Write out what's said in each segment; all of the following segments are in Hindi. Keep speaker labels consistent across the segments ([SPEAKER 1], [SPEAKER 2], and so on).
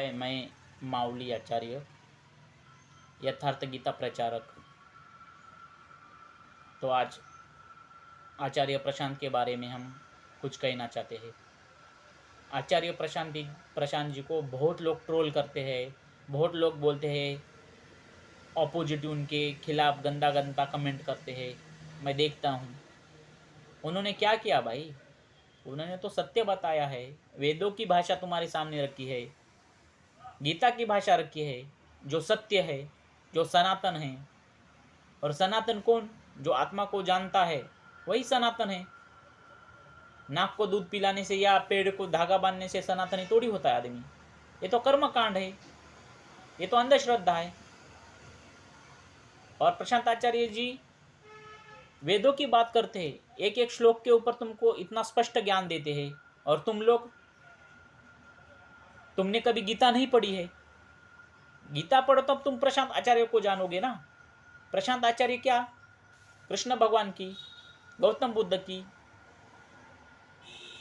[SPEAKER 1] हाय, मैं माउली आचार्य, यथार्थ गीता प्रचारक। तो आज आचार्य प्रशांत के बारे में हम कुछ कहना चाहते हैं। आचार्य प्रशांत जी को बहुत लोग ट्रोल करते हैं, बहुत लोग बोलते हैं, ऑपोजिट उनके खिलाफ गंदा गंदा कमेंट करते हैं। मैं देखता हूँ उन्होंने क्या किया भाई। उन्होंने तो सत्य बताया है। वेदों की भाषा तुम्हारे सामने रखी है, गीता की भाषा रखी है, जो सत्य है, जो सनातन है। और सनातन कौन? जो आत्मा को जानता है वही सनातन है। नाक को दूध पिलाने से या पेड़ को धागा बांधने से सनातनी थोड़ी होता है आदमी। ये तो कर्म कांड है, ये तो अंधश्रद्धा है। और प्रशांत आचार्य जी वेदों की बात करते हैं, एक एक श्लोक के ऊपर तुमको इतना स्पष्ट ज्ञान देते हैं। और तुमने कभी गीता नहीं पढ़ी है। गीता पढ़ो तब तुम प्रशांत आचार्य को जानोगे ना। प्रशांत आचार्य क्या? कृष्ण भगवान की, गौतम बुद्ध की,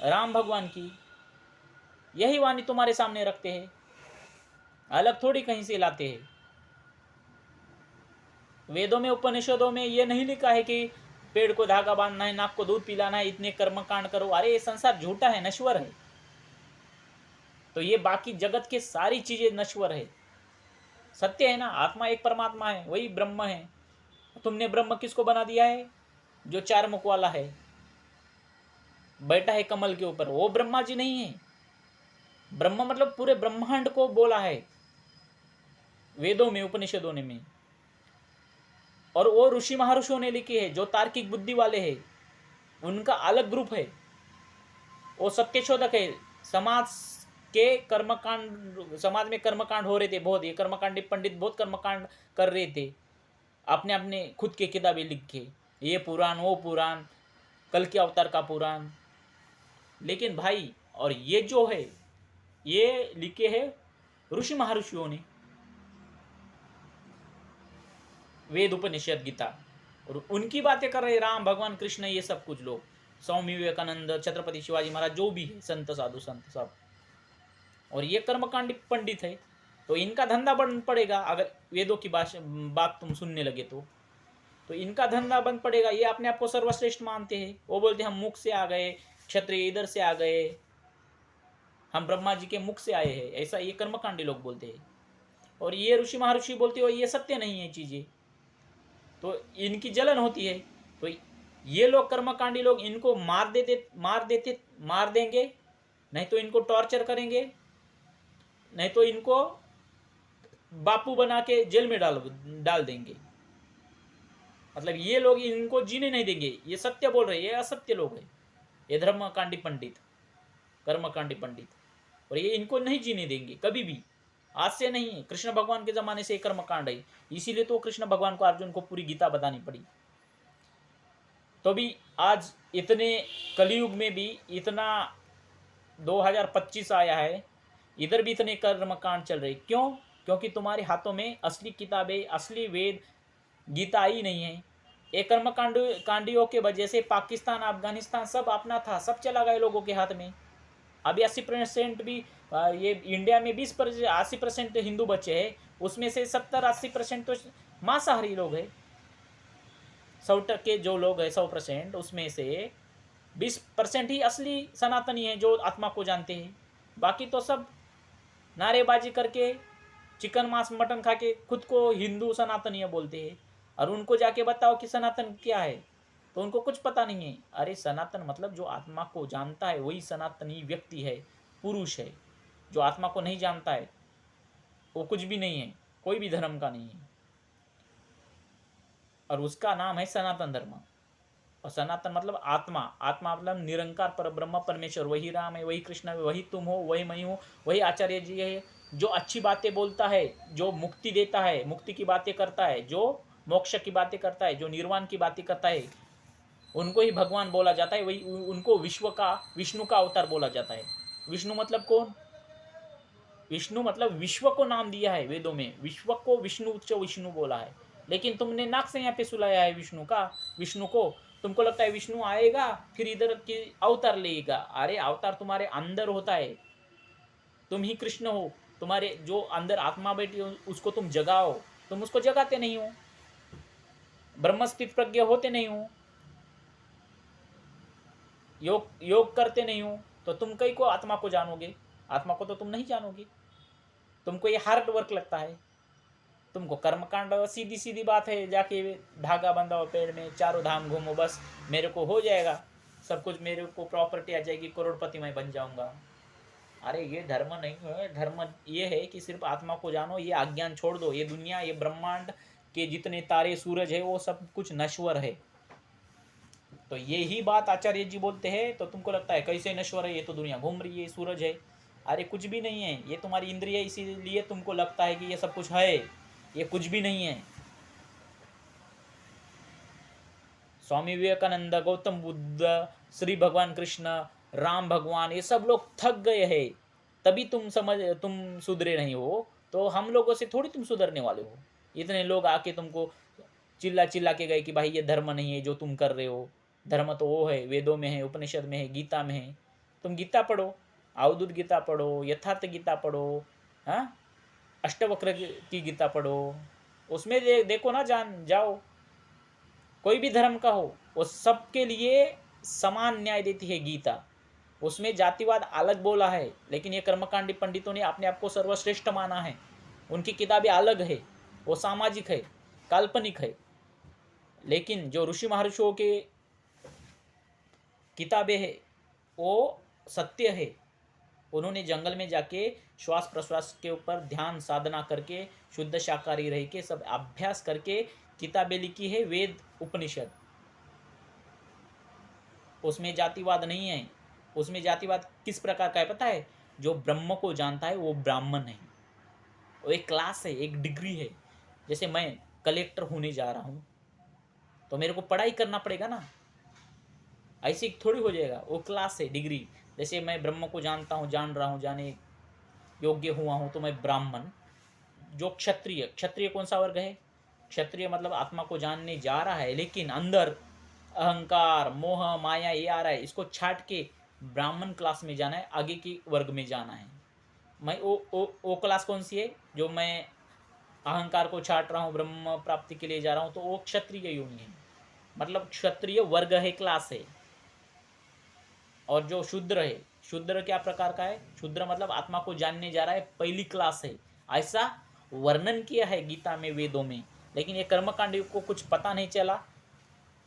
[SPEAKER 1] राम भगवान की यही वाणी तुम्हारे सामने रखते हैं, अलग थोड़ी कहीं से लाते हैं। वेदों में उपनिषदों में ये नहीं लिखा है कि पेड़ को धागा बांधना है, नाक को दूध पिलाना है, इतने कर्म कांड करो। अरे ये संसार झूठा है, नश्वर है। तो ये बाकी जगत के सारी चीजें नश्वर है। सत्य है ना, आत्मा एक परमात्मा है, वही ब्रह्म है। तुमने ब्रह्म किसको बना दिया है? जो चार मुख वाला है, बैठा है कमल के ऊपर, वो ब्रह्मा जी नहीं है। ब्रह्म मतलब पूरे ब्रह्मांड को बोला है वेदों में, उपनिषदों में। और वो ऋषि महर्षियों ने लिखे हैं, जो तार्किक बुद्धि वाले हैं, उनका अलग ग्रुप है। वो सत्य शोधक है। समाज के कर्मकांड, समाज में कर्मकांड हो रहे थे बहुत, ये कर्मकांडी पंडित बहुत कर्मकांड कर रहे थे, अपने अपने खुद के किताबें लिख के, ये पुराण वो पुराण, कल के अवतार का पुराण। लेकिन भाई, और ये जो है ये लिखे हैं ऋषि महर्षियों ने, वेद उपनिषद गीता। और उनकी बातें कर रहे राम भगवान कृष्ण, ये सब कुछ लोग, स्वामी विवेकानंद, छत्रपति शिवाजी महाराज, जो भी है संत साधु संत सब। और ये कर्मकांडी पंडित है। तो इनका धंधा बंद पड़ेगा अगर वेदों की बात तुम सुनने लगे तो इनका धंधा बंद पड़ेगा। ये अपने आप को सर्वश्रेष्ठ मानते हैं। वो बोलते हैं हम मुख से आ गए, क्षत्रिय इधर से आ गए, हम ब्रह्मा जी के मुख से आए हैं, ऐसा ये कर्मकांडी लोग बोलते हैं। और ये ऋषि महर्षि बोलते हो ये सत्य नहीं है चीजें, तो इनकी जलन होती है। तो ये लोग कर्मकांडी लोग इनको मार देंगे, नहीं तो इनको टॉर्चर करेंगे, नहीं तो इनको बापू बना के जेल में डाल देंगे। मतलब ये लोग इनको जीने नहीं देंगे। ये सत्य बोल रहे हैं, ये असत्य लोग हैं, ये धर्मकांडी पंडित, कर्मकांडी पंडित। और ये इनको नहीं जीने देंगे कभी भी। आज से नहीं है, कृष्ण भगवान के जमाने से कर्मकांड है। इसीलिए तो कृष्ण भगवान को अर्जुन को पूरी गीता बतानी पड़ी। तो भी आज इतने कलयुग में भी इतना 2025 आया है, इधर भी इतने कर्मकांड चल रहे। क्यों? क्योंकि तुम्हारे हाथों में असली किताबें, असली वेद गीता ही नहीं है। एक कांडियों के वजह से पाकिस्तान, अफगानिस्तान सब अपना था, सब चला गया लोगों के हाथ में। अभी 80% भी ये इंडिया में 20% 80% हिंदू बचे हैं, उसमें से 70-80% तो मांसाहारी लोग हैं। 100% जो लोग हैं, 100% उसमें से 20% ही असली सनातनी है, जो आत्मा को जानते हैं। बाकी तो सब नारेबाजी करके, चिकन मांस मटन खा के खुद को हिंदू सनातनीय बोलते हैं। और उनको जाके बताओ कि सनातन क्या है, तो उनको कुछ पता नहीं है। अरे सनातन मतलब जो आत्मा को जानता है वही सनातनी व्यक्ति है, पुरुष है। जो आत्मा को नहीं जानता है वो कुछ भी नहीं है, कोई भी धर्म का नहीं है। और उसका नाम है सनातन धर्म। और सनातन मतलब आत्मा, आत्मा मतलब निरंकार पर ब्रह्म परमेश्वर, वही राम है, वही कृष्ण है, वही तुम हो, वही मैं हूँ, वही आचार्य जी है। जो अच्छी बातें बोलता है, जो मुक्ति देता है, मुक्ति की बातें करता है, जो मोक्ष की बातें करता है, जो निर्वाण की बातें करता है, उनको ही भगवान बोला जाता है। वही उनको विष्णु का अवतार बोला जाता है। विष्णु मतलब कौन? विष्णु मतलब विश्व को नाम दिया है वेदों में, विश्व को विष्णु बोला है। लेकिन तुमने नाक से यहाँ पे सुलाया है विष्णु को। तुमको लगता है विष्णु आएगा फिर इधर की अवतार लेगा। अरे अवतार तुम्हारे अंदर होता है, तुम ही कृष्ण हो। तुम्हारे जो अंदर आत्मा बैठी हो उसको तुम जगाओ, तुम उसको जगाते नहीं हो, ब्रह्मस्थित प्रज्ञ होते नहीं हो, योग योग करते नहीं हो, तो तुम कई को आत्मा को जानोगे? आत्मा को तो तुम नहीं जानोगे। तुमको ये हार्ड वर्क लगता है, तुमको कर्मकांड सीधी सीधी बात है, जाके धागा बंधाओ पेड़ में, चारों धाम घूमो, बस मेरे को हो जाएगा सब कुछ, मेरे को प्रॉपर्टी आ जाएगी, करोड़पति मैं बन जाऊंगा। अरे ये धर्म नहीं है। धर्म ये है कि सिर्फ आत्मा को जानो, ये अज्ञान छोड़ दो। ये दुनिया, ये ब्रह्मांड के जितने तारे सूरज है वो सब कुछ नश्वर है। तो यही बात आचार्य जी बोलते हैं, तो तुमको लगता है कैसे नश्वर है, ये तो दुनिया घूम रही है, सूरज है। अरे कुछ भी नहीं है, ये तुम्हारी इंद्रिय, इसीलिए तुमको लगता है कि ये सब कुछ है, ये कुछ भी नहीं है। स्वामी विवेकानंद, गौतम बुद्ध, श्री भगवान कृष्ण, राम भगवान, ये सब लोग थक गए हैं, तभी तुम सुधरे नहीं हो। तो हम लोगों से थोड़ी तुम सुधरने वाले हो। इतने लोग आके तुमको चिल्ला चिल्ला के गए कि भाई ये धर्म नहीं है जो तुम कर रहे हो, धर्म तो वो है, वेदों में है, उपनिषद में है, गीता में है। तुम गीता पढ़ो, अवधूत गीता पढ़ो, यथार्थ गीता पढ़ो, हाँ, अष्टवक्र की गीता पढ़ो, उसमें देखो ना, जान जाओ। कोई भी धर्म का हो, वो सबके लिए समान न्याय देती है गीता। उसमें जातिवाद अलग बोला है, लेकिन ये कर्मकांडी पंडितों ने अपने आप को सर्वश्रेष्ठ माना है। उनकी किताबें अलग है, वो सामाजिक है, काल्पनिक है। लेकिन जो ऋषि महर्षियों के किताबें है वो सत्य है। उन्होंने जंगल में जाके श्वास प्रश्वास के ऊपर ध्यान साधना करके, शुद्ध शाकाहारी रह के, सब अभ्यास करके किताबें लिखी है, वेद उपनिषद। उसमें जातिवाद नहीं है। उसमें जातिवाद किस प्रकार का है पता है? जो ब्रह्म को जानता है वो ब्राह्मण है, वो एक क्लास है, एक डिग्री है। जैसे मैं कलेक्टर होने जा रहा हूँ तो मेरे को पढ़ाई करना पड़ेगा ना, ऐसे थोड़ी हो जाएगा। वो क्लास है, डिग्री। जैसे मैं ब्रह्म को जानता हूँ, जान रहा हूँ, जाने योग्य हुआ हूँ, तो मैं ब्राह्मण। जो क्षत्रिय, क्षत्रिय कौन सा वर्ग है? क्षत्रिय मतलब आत्मा को जानने जा रहा है, लेकिन अंदर अहंकार, मोह, माया ये आ रहा है, इसको छाट के ब्राह्मण क्लास में जाना है, आगे की वर्ग में जाना है। मैं वो क्लास कौन सी है? जो मैं अहंकार को छाट रहा हूँ, ब्रह्म प्राप्ति के लिए जा रहा हूँ, तो वो क्षत्रिय योनि है। मतलब क्षत्रिय वर्ग है, क्लास है। और जो शूद्र है, शूद्र क्या प्रकार का है? शूद्र मतलब आत्मा को जानने जा रहा है, पहली क्लास है। ऐसा वर्णन किया है गीता में, वेदों में। लेकिन ये कर्मकांड को कुछ पता नहीं चला।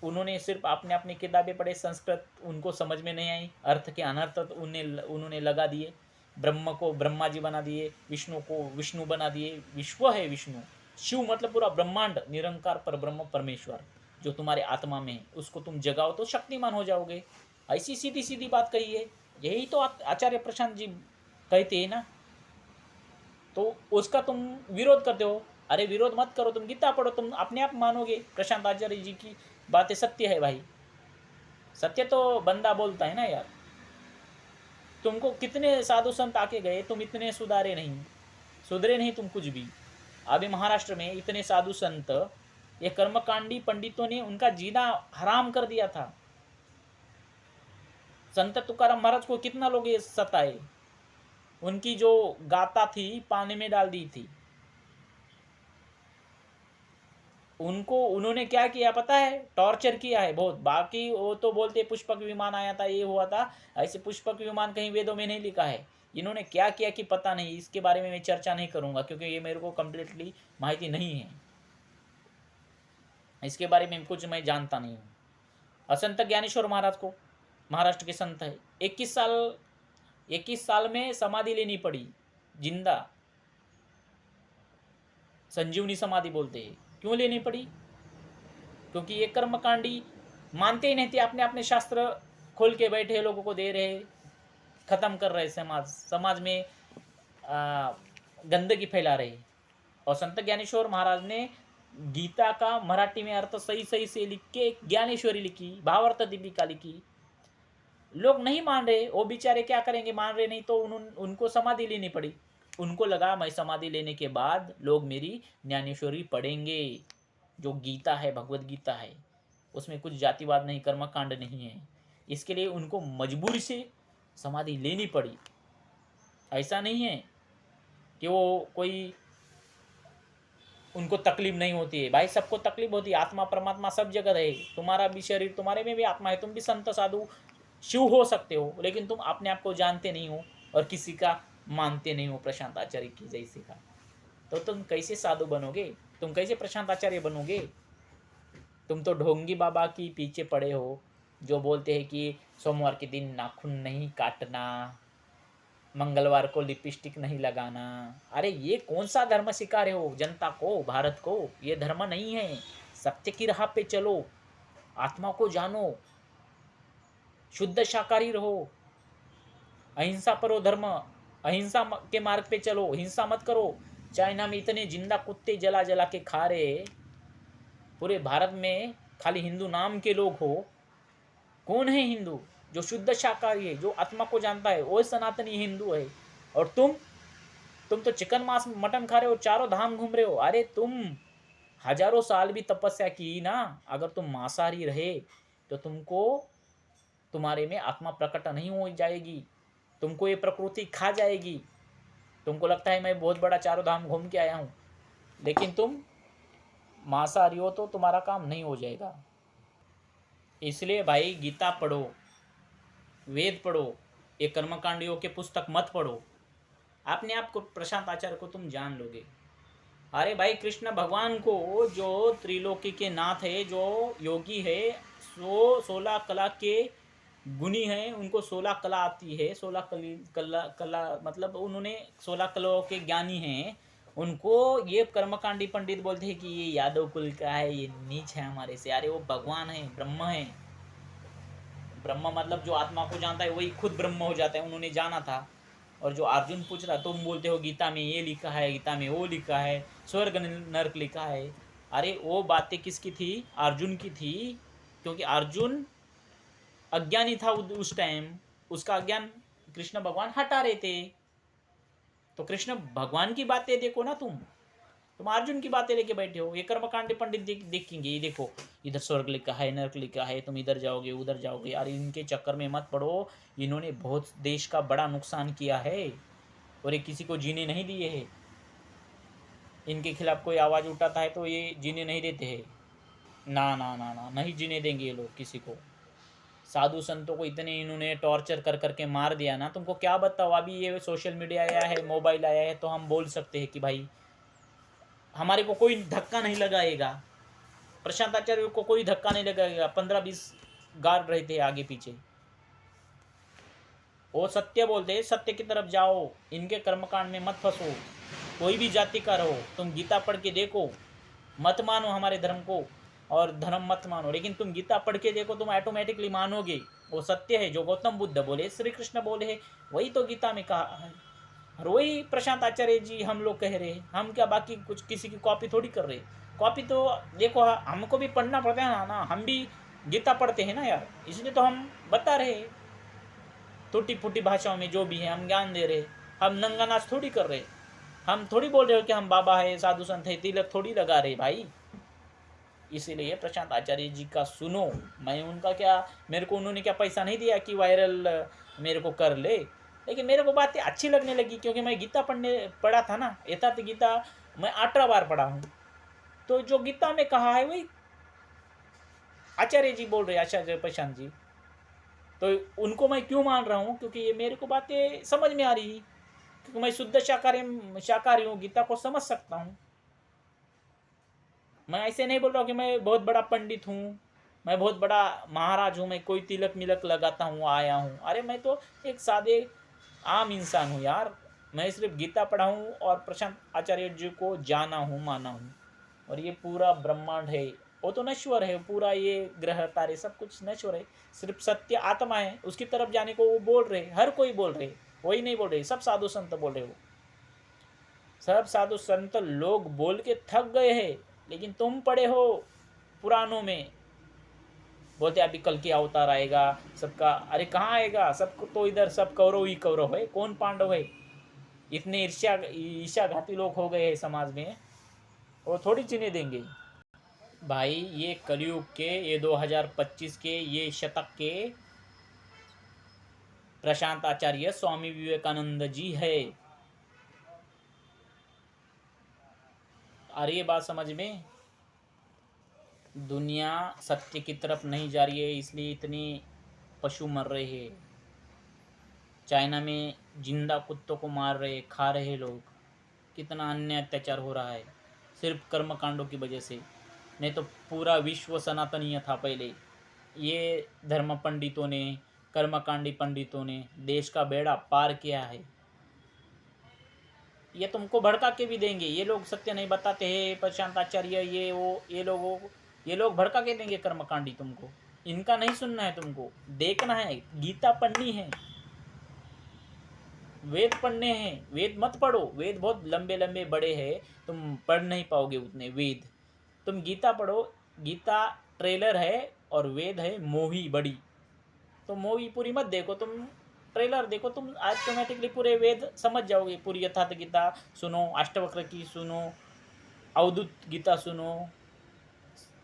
[SPEAKER 1] उन्होंने सिर्फ अपने अपनी किताबें पढ़े, संस्कृत उनको समझ में नहीं आई, अर्थ के अनर्थ उन्होंने लगा दिए। ब्रह्म को ब्रह्मा जी बना दिए, विष्णु को विष्णु बना दिए। विश्व है विष्णु, शिव मतलब पूरा ब्रह्मांड, निरंकार पर ब्रह्म परमेश्वर जो तुम्हारे आत्मा में है, उसको तुम जगाओ तो शक्तिमान हो जाओगे। ऐसी सीधी सीधी बात कही है। यही तो आचार्य प्रशांत जी कहते हैं ना, तो उसका तुम विरोध करते हो। अरे विरोध मत करो, तुम गीता पढ़ो, तुम अपने आप मानोगे प्रशांत आचार्य जी की बातें सत्य है भाई। सत्य तो बंदा बोलता है ना यार। तुमको कितने साधु संत आके गए, तुम इतने सुधारे नहीं, सुधरे नहीं तुम कुछ भी। अभी महाराष्ट्र में इतने साधु संत, ये कर्मकांडी पंडितों ने उनका जीना हराम कर दिया था। संत तुकाराम महाराज को कितना लोग ये सताए, उनकी जो गाता थी पानी में डाल दी थी। उनको उन्होंने क्या किया पता है? टॉर्चर किया है बहुत। बाकी वो तो बोलते पुष्पक विमान आया था, ये हुआ था, ऐसे पुष्पक विमान कहीं वेदों में नहीं लिखा है। इन्होंने क्या किया कि पता नहीं, इसके बारे में मैं चर्चा नहीं करूंगा क्योंकि ये मेरे को कम्प्लीटली माहिती नहीं है, इसके बारे में कुछ मैं जानता नहीं हूँ। असंत ज्ञानेश्वर महाराज को, महाराष्ट्र के संत है, 21 साल में समाधि लेनी पड़ी, जिंदा संजीवनी समाधि बोलते हैं। क्यों लेनी पड़ी? क्योंकि ये कर्मकांडी मानते ही नहीं थे, अपने अपने शास्त्र खोल के बैठे, लोगों को दे रहे, खत्म कर रहे समाज में गंदगी फैला रहे। और संत ज्ञानेश्वर महाराज ने गीता का मराठी में अर्थ सही सही से लिख के ज्ञानेश्वरी लिखी, भावार्थ दीपिका लिखी। लोग नहीं मान रहे, वो बेचारे क्या करेंगे, मान रहे नहीं, तो उनको समाधि लेनी पड़ी। उनको लगा मैं समाधि लेने के बाद लोग मेरी ज्ञानेश्वरी पढ़ेंगे, जो गीता है, भगवत गीता है, उसमें कुछ जातिवाद नहीं, कर्मकांड नहीं है। इसके लिए उनको मजबूरी से समाधि लेनी पड़ी। ऐसा नहीं है कि वो कोई उनको तकलीफ नहीं होती है। भाई सबको तकलीफ होती है, आत्मा परमात्मा सब जगह है, तुम्हारा भी शरीर, तुम्हारे में भी आत्मा है, तुम भी संत साधु शिव हो सकते हो, लेकिन तुम अपने आप को जानते नहीं हो और किसी का मानते नहीं हो। प्रशांत आचार्य की जैसे का, तो तुम कैसे साधु बनोगे, तुम कैसे प्रशांत आचार्य बनोगे? तुम तो ढोंगी बाबा की पीछे पड़े हो, जो बोलते हैं कि सोमवार के दिन नाखून नहीं काटना, मंगलवार को लिपस्टिक नहीं लगाना। अरे ये कौन सा धर्म सिखा रहे हो जनता को, भारत को? ये धर्म नहीं है। सत्य की राह पे चलो, आत्मा को जानो, शुद्ध शाकाहारी रहो, अहिंसा परो धर्म, अहिंसा के मार्ग पे चलो, हिंसा मत करो। चाइना में इतने जिंदा कुत्ते जला जला के खा रहे, पूरे भारत में खाली हिंदू नाम के लोग हो। कौन है हिंदू जो शुद्ध शाकाहारी है, जो आत्मा को जानता है? वो सनातनी हिंदू है। और तुम तो चिकन मांस मटन खा रहे हो, चारों धाम घूम रहे हो। अरे तुम हजारों साल भी तपस्या की ना, अगर तुम मांसाहारी रहे तो तुमको, तुम्हारे में आत्मा प्रकट नहीं हो जाएगी, तुमको ये प्रकृति खा जाएगी। तुमको लगता है मैं बहुत बड़ा चारों धाम घूम के आया हूँ, लेकिन तुम मांसाहारी हो तो तुम्हारा काम नहीं हो जाएगा। इसलिए भाई गीता पढ़ो, वेद पढ़ो, ये कर्मकांडियों के पुस्तक मत पढ़ो। अपने आप को, प्रशांत आचार्य को तुम जान लोगे। अरे भाई कृष्ण भगवान को, जो त्रिलोकी के नाथ है, जो योगी है, 16 कला के गुणी हैं, उनको 16 कला आती है। 16 कला मतलब उन्होंने 16 कलाओं के ज्ञानी हैं। उनको ये कर्मकांडी पंडित बोलते हैं कि ये यादव कुल का है, ये नीच है हमारे से। अरे वो भगवान है, ब्रह्म है। ब्रह्म मतलब जो आत्मा को जानता है वही खुद ब्रह्म हो जाता है, उन्होंने जाना था। और जो अर्जुन पूछ रहा, तुम बोलते हो गीता में ये लिखा है, गीता में वो लिखा है, स्वर्ग नर्क लिखा है। अरे वो बातें किसकी थी? अर्जुन की थी, क्योंकि अर्जुन अज्ञानी था उस टाइम। उसका अज्ञान कृष्ण भगवान हटा रहे थे। तो कृष्ण भगवान की बातें देखो ना, तुम अर्जुन की बातें लेके बैठे हो। ये कर्मकांड पंडित देखेंगे, ये देखो इधर स्वर्ग लिखा है, नरक लिखा है, तुम इधर जाओगे उधर जाओगे। यार इनके चक्कर में मत पड़ो, इन्होंने बहुत देश का बड़ा नुकसान किया है और ये किसी को जीने नहीं दिए है। इनके खिलाफ कोई आवाज़ उठाता है तो ये जीने नहीं देते हैं। ना ना ना ना, नहीं जीने देंगे ये लोग किसी को। साधु संतों को इतने इन्होंने टॉर्चर कर करके मार दिया ना, तुमको क्या बताओ। अभी ये सोशल मीडिया आया है, मोबाइल आया है, तो हम बोल सकते हैं कि भाई हमारे को कोई धक्का नहीं लगाएगा, प्रशांत आचार्य को कोई धक्का नहीं लगाएगा। 15-20 गार्ड रहते आगे पीछे, वो सत्य बोलते, सत्य की तरफ जाओ, इनके कर्मकांड में मत फंसो। कोई भी जाति का रहो, तुम गीता पढ़ के देखो, मत मानो हमारे धर्म को और धर्म मत मानो, लेकिन तुम गीता पढ़ के देखो, तुम ऑटोमेटिकली मानोगे वो सत्य है। जो गौतम बुद्ध बोले, श्री कृष्ण बोले है, वही तो गीता में कहा है। और वही प्रशांत आचार्य जी हम लोग कह रहे हैं। हम क्या बाकी कुछ किसी की कॉपी थोड़ी कर रहे। कॉपी तो देखो हमको भी पढ़ना पड़ता है ना, हम भी गीता पढ़ते हैं ना यार, इसलिए तो हम बता रहे हैं टूटी फूटी भाषाओं में जो भी है, हम ज्ञान दे रहे। हम नंगा नाच थोड़ी कर रहे, हम थोड़ी बोल रहे हो कि हम बाबा है, साधु संत है, तिलक थोड़ी लगा रहे भाई। इसीलिए प्रशांत आचार्य जी का सुनो। मैं उनका क्या, मेरे को उन्होंने क्या पैसा नहीं दिया कि वायरल मेरे को कर ले, लेकिन मेरे को बातें अच्छी लगने लगी, क्योंकि मैं गीता पढ़ा था ना, यथार्थ गीता मैं 18 बार पढ़ा हूँ। तो जो गीता में कहा है वही आचार्य जी बोल रहे, आचार्य प्रशांत जी। तो उनको मैं क्यों मान रहा हूँ? क्योंकि ये मेरे को बातें समझ में आ रही, क्योंकि मैं शुद्ध शाकाहारी हूँ, गीता को समझ सकता हूँ। मैं ऐसे नहीं बोल रहा हूँ कि मैं बहुत बड़ा पंडित हूँ, मैं बहुत बड़ा महाराज हूँ, मैं कोई तिलक मिलक लगाता हूँ आया हूँ। अरे मैं तो एक सादे आम इंसान हूँ यार। मैं सिर्फ गीता पढ़ा हूँ और प्रशांत आचार्य जी को जाना हूँ, माना हूँ। और ये पूरा ब्रह्मांड है, वो तो नश्वर है, पूरा ये ग्रह तारे सब कुछ नश्वर है। सिर्फ सत्य आत्मा है, उसकी तरफ जाने को वो बोल रहे, हर कोई बोल रहे, वही नहीं बोल रहे, सब साधु संत बोल रहे हो। सब साधु संत लोग बोल के थक गए हैं, लेकिन तुम पढ़े हो पुराणों में, बोलते अभी कल की अवतार आएगा सबका। अरे कहाँ आएगा? सबको तो इधर सब कौरव ही कौरव है, कौन पांडव है? इतने ईर्ष्याघाती लोग हो गए हैं समाज में, वो थोड़ी जीने देंगे भाई। ये कलयुग के, ये 2025 के, ये शतक के प्रशांत आचार्य स्वामी विवेकानंद जी है। आ रही है बात समझ में? दुनिया सत्य की तरफ नहीं जा रही है, इसलिए इतने पशु मर रहे हैं। चाइना में जिंदा कुत्तों को मार रहे, खा रहे लोग। कितना अन्य अत्याचार हो रहा है सिर्फ कर्मकांडों की वजह से। नहीं तो पूरा विश्व सनातनीय था पहले। ये धर्म पंडितों ने, कर्मकांडी पंडितों ने देश का बेड़ा पार किया है। ये तुमको भड़का के भी देंगे। ये लोग सत्य नहीं बताते हैं, प्रशांत आचार्य ये वो, ये लोग भड़का के देंगे कर्मकांडी तुमको। इनका नहीं सुनना है तुमको, देखना है, गीता पढ़नी है, वेद पढ़ने हैं। वेद मत पढ़ो, वेद बहुत लंबे लंबे बड़े हैं, तुम पढ़ नहीं पाओगे उतने वेद। तुम गीता पढ़ो। गीता ट्रेलर है और वेद है मूवी बड़ी। तो मूवी पूरी मत देखो, तुम ट्रेलर देखो, तुम ऑटोमेटिकली पूरे वेद समझ जाओगे। पूरी यथार्थ गीता सुनो, अष्टवक्र की सुनो, अवधूत गीता सुनो,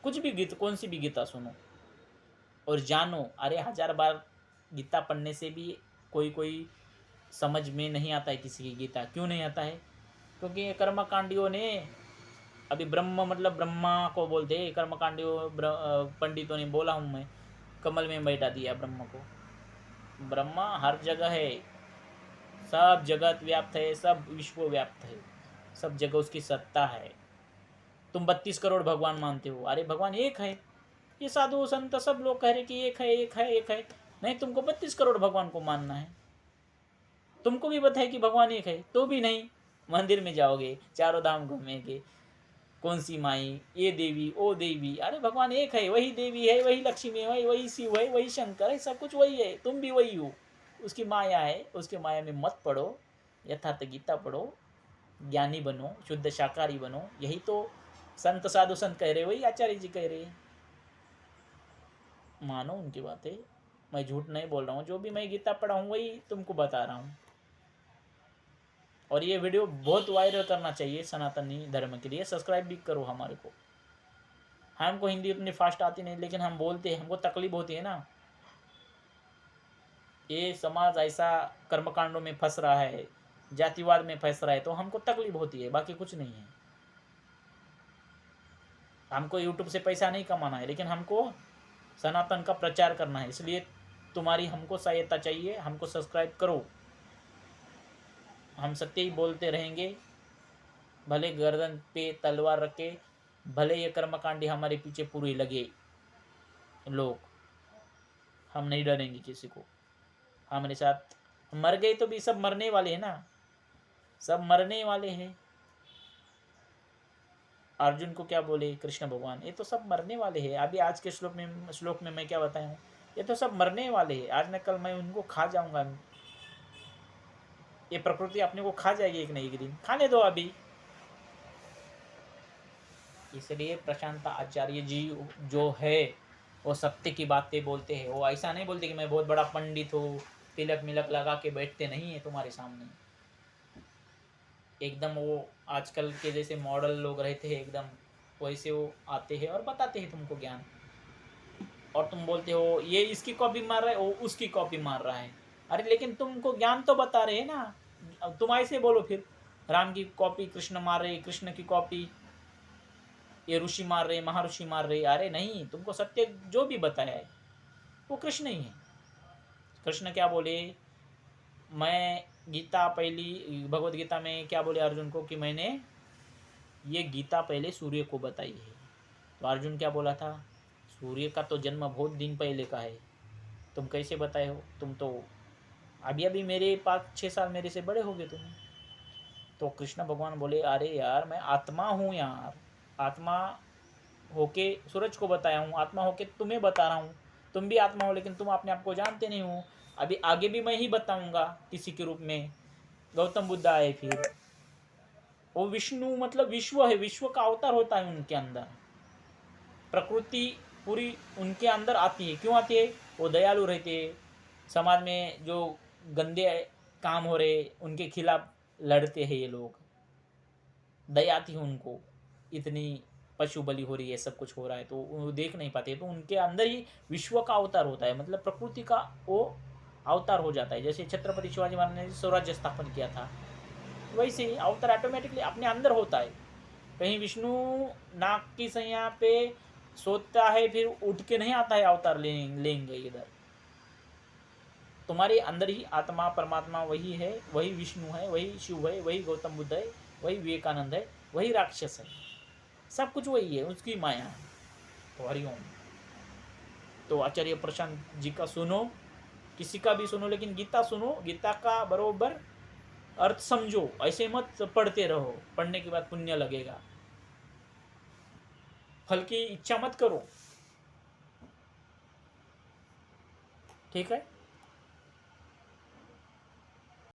[SPEAKER 1] कुछ भी गीत, कौन सी भी गीता सुनो और जानो। अरे 1000 बार गीता पढ़ने से भी कोई कोई समझ में नहीं आता है किसी की गीता। क्यों नहीं आता है? क्योंकि ये कर्मकांडियों ने, अभी ब्रह्म मतलब ब्रह्मा को बोलते हैं, कर्मकांडियों पंडितों ने, बोला हूँ मैं, कमल में बैठा दिया ब्रह्म को। ब्रह्मा हर जगह है, सब जगत व्याप्त है, सब विश्व व्याप्त है, सब जगह उसकी सत्ता है। तुम 32 करोड़ भगवान मानते हो, अरे भगवान एक है। ये साधु संत सब लोग कह रहे कि एक है, एक है, एक है। नहीं, तुमको 32 करोड़ भगवान को मानना है। तुमको भी बताए कि भगवान एक है, तो भी नहीं। मंदिर में जाओगे, चारों धाम घूमेंगे, कौन सी माई, ये देवी, ओ देवी, अरे भगवान एक है। वही देवी है, वही लक्ष्मी है, वही शिव है, वही शंकर है, सब कुछ वही है। तुम भी वही हो, उसकी माया है। उसके माया में मत पड़ो, यथार्थ गीता पढ़ो, ज्ञानी बनो, शुद्ध शाकाहारी बनो। यही तो संत साधु संत कह रहे, वही आचार्य जी कह रहे। मानो उनकी बातें, मैं झूठ नहीं बोल रहा हूँ। जो भी मैं गीता पढ़ा हूँ वही तुमको बता रहा हूँ। और ये वीडियो बहुत वायरल करना चाहिए सनातनी धर्म के लिए। सब्सक्राइब भी करो हमारे को। हमको हिंदी उतनी फास्ट आती नहीं, लेकिन हम बोलते हैं, हमको तकलीफ होती है ना। ये समाज ऐसा कर्मकांडों में फंस रहा है, जातिवाद में फंस रहा है, तो हमको तकलीफ होती है, बाकी कुछ नहीं है। हमको यूट्यूब से पैसा नहीं कमाना है, लेकिन हमको सनातन का प्रचार करना है। इसलिए तुम्हारी हमको सहायता चाहिए। हमको सब्सक्राइब करो। हम सत्य ही बोलते रहेंगे, भले गर्दन पे तलवार रखे, भले ये कर्मकांडी हमारे पीछे पूरी लगे लोग, हम नहीं डरेंगे किसी को। हमारे साथ मर गए तो भी सब मरने वाले हैं ना, सब मरने वाले हैं। अर्जुन को क्या बोले कृष्ण भगवान, ये तो सब मरने वाले हैं। अभी आज के श्लोक में मैं क्या बताया हूँ, ये तो सब मरने वाले हैं। आज न कल मैं उनको खा जाऊंगा। ये प्रकृति अपने को खा जाएगी एक न एक दिन, खाने दो अभी। इसलिए प्रशांत आचार्य जी जो है वो सत्य की बातें बोलते हैं। वो ऐसा नहीं बोलते कि मैं बहुत बड़ा पंडित हूँ, तिलक मिलक लगा के बैठते नहीं है तुम्हारे सामने। एकदम वो आजकल के जैसे मॉडल लोग रहते हैं, एकदम वैसे वो आते हैं और बताते हैं तुमको ज्ञान। और तुम बोलते हो ये इसकी कॉपी मार रहा है, वो उसकी कॉपी मार रहा है। अरे लेकिन तुमको ज्ञान तो बता रहे हैं ना। अब तुम ऐसे बोलो फिर, राम की कॉपी कृष्ण मार रहे, कृष्ण की कॉपी ये ऋषि मार रहे, महर्षि मार रहे। अरे नहीं, तुमको सत्य जो भी बताया है वो कृष्ण ही है। कृष्ण क्या बोले, मैं गीता पहली भगवत गीता में क्या बोले अर्जुन को कि मैंने ये गीता पहले सूर्य को बताई है। तो अर्जुन क्या बोला था, सूर्य का तो जन्म बहुत दिन पहले का है, तुम कैसे बताए हो, तुम तो अभी अभी मेरे 5-6 साल मेरे से बड़े हो गए तुम। तो कृष्ण भगवान बोले, अरे यार मैं आत्मा हूँ यार, आत्मा होके सूरज को बताया हूँ, आत्मा होके तुम्हें बता रहा हूँ। तुम भी आत्मा हो, लेकिन तुम अपने आप को जानते नहीं हो। अभी आगे भी मैं ही बताऊंगा किसी के रूप में। गौतम बुद्ध आए, फिर वो विष्णु मतलब विश्व है, विश्व का अवतार होता है उनके अंदर। प्रकृति पूरी उनके अंदर आती है। क्यों आती है? वो दयालु रहते हैं, समाज में जो गंदे काम हो रहे उनके खिलाफ लड़ते हैं ये लोग। दया आती है उनको, इतनी पशु बलि हो रही है, सब कुछ हो रहा है तो वो देख नहीं पाते, तो उनके अंदर ही विश्व का अवतार होता है, मतलब प्रकृति का वो अवतार हो जाता है। जैसे छत्रपति शिवाजी महाराज ने स्वराज्य स्थापन किया था, वैसे अवतार ऑटोमेटिकली अपने अंदर होता है। कहीं विष्णु नाक की सैया पे सोता है फिर उठ के नहीं आता है अवतार लेंगे इधर। तुम्हारे अंदर ही आत्मा परमात्मा वही है, वही विष्णु है, वही शिव है, वही गौतम बुद्ध है, वही विवेकानंद है, वही राक्षस है, सब कुछ वही है, उसकी माया है। तो हरिओम। तो आचार्य प्रशांत जी का सुनो, किसी का भी सुनो, लेकिन गीता सुनो, गीता का बरोबर अर्थ समझो, ऐसे मत पढ़ते रहो, पढ़ने के बाद पुण्य लगेगा, फल की इच्छा मत करो। ठीक है।